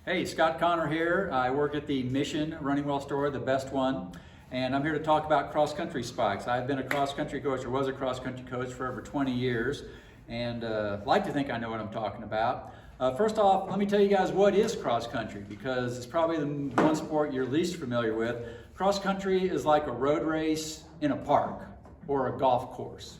Hey, Scott Connor here. I work at the Mission Running Well store, the best one, and I'm here to talk about cross-country spikes. I've been a cross-country coach, or was a cross-country coach for over 20 years, and like to think I know what I'm talking about. First off, let me tell you guys what is cross-country, because it's probably the one sport you're least familiar with. Cross-country is like a road race in a park or a golf course.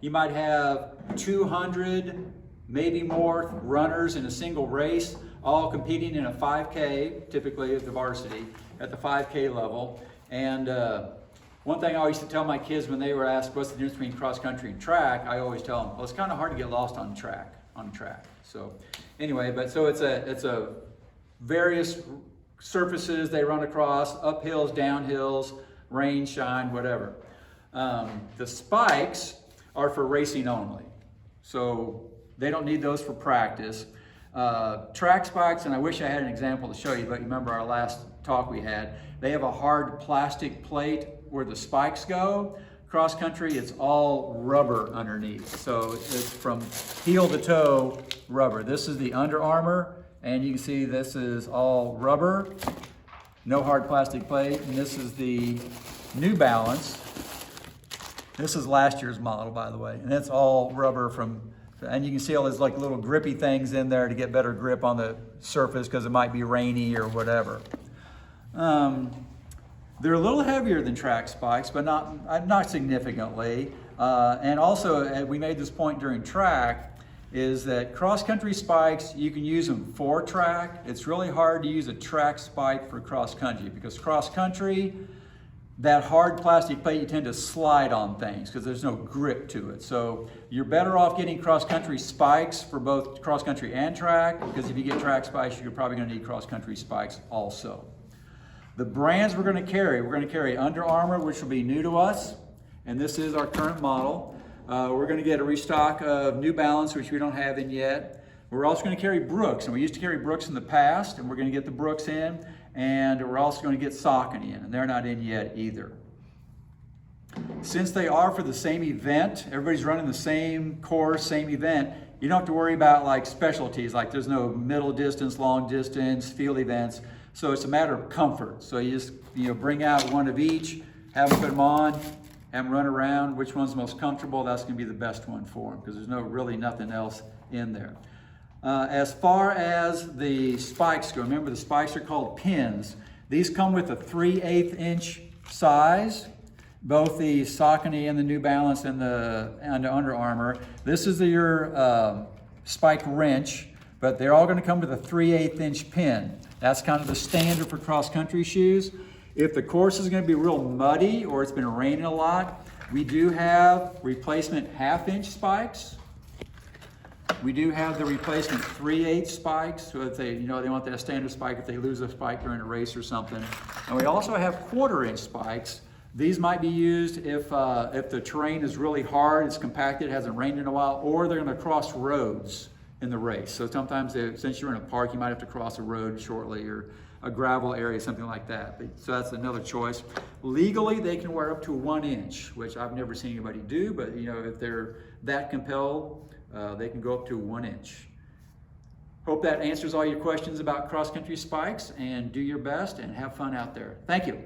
You might have 200, maybe more runners in a single race, all competing in a 5K, typically at the varsity, at the 5K level. And one thing I used to tell my kids when they were asked what's the difference between cross country and track, I always tell them, well, it's kind of hard to get lost on track. So anyway, but so it's a various surfaces they run across, uphills, downhills, rain, shine, whatever. The spikes are for racing only. So they don't need those for practice. Track spikes, and I wish I had an example to show you, but you remember our last talk we had, they have a hard plastic plate where the spikes go. Cross country, it's all rubber underneath. So it's from heel to toe rubber. This is the Under Armour, and you can see this is all rubber, no hard plastic plate, and this is the New Balance. This is last year's model, by the way, and it's all rubber and you can see all these like little grippy things in there to get better grip on the surface because it might be rainy or whatever. They're a little heavier than track spikes, but not significantly. And also, we made this point during track, is that cross-country spikes, you can use them for track. It's really hard to use a track spike for cross-country because cross-country, that hard plastic plate, you tend to slide on things because there's no grip to it. So you're better off getting cross-country spikes for both cross-country and track, because if you get track spikes, you're probably going to need cross-country spikes also. The brands we're going to carry Under Armour, which will be new to us, and this is our current model. We're going to get a restock of New Balance, which we don't have in yet. We're also going to carry Brooks, and we used to carry Brooks in the past, and we're going to get the Brooks in. And we're also going to get Saucony in, and they're not in yet either. Since they are for the same event, everybody's running the same course, same event, you don't have to worry about like specialties, like there's no middle distance, long distance, field events. So it's a matter of comfort. So you just bring out one of each, have them put them on, have them run around. Which one's the most comfortable, that's going to be the best one for them, because there's really nothing else in there. As far as the spikes go, remember the spikes are called pins. These come with a 3/8 inch size, both the Saucony and the New Balance and the Under Armour. This is your spike wrench, but they're all going to come with a 3/8 inch pin. That's kind of the standard for cross-country shoes. If the course is going to be real muddy or it's been raining a lot, we do have replacement 1/2 inch spikes. We do have the replacement 3/8 spikes, so if they want that standard spike if they lose a spike during a race or something. And we also have 1/4 inch spikes. These might be used if the terrain is really hard, it's compacted, it hasn't rained in a while, or they're going to cross roads in the race. So sometimes, since you're in a park, you might have to cross a road shortly, or a gravel area, something like that. So that's another choice. Legally, they can wear up to 1 inch, which I've never seen anybody do, but if they're that compelled, they can go up to 1 inch. Hope that answers all your questions about cross-country spikes, and do your best and have fun out there. Thank you.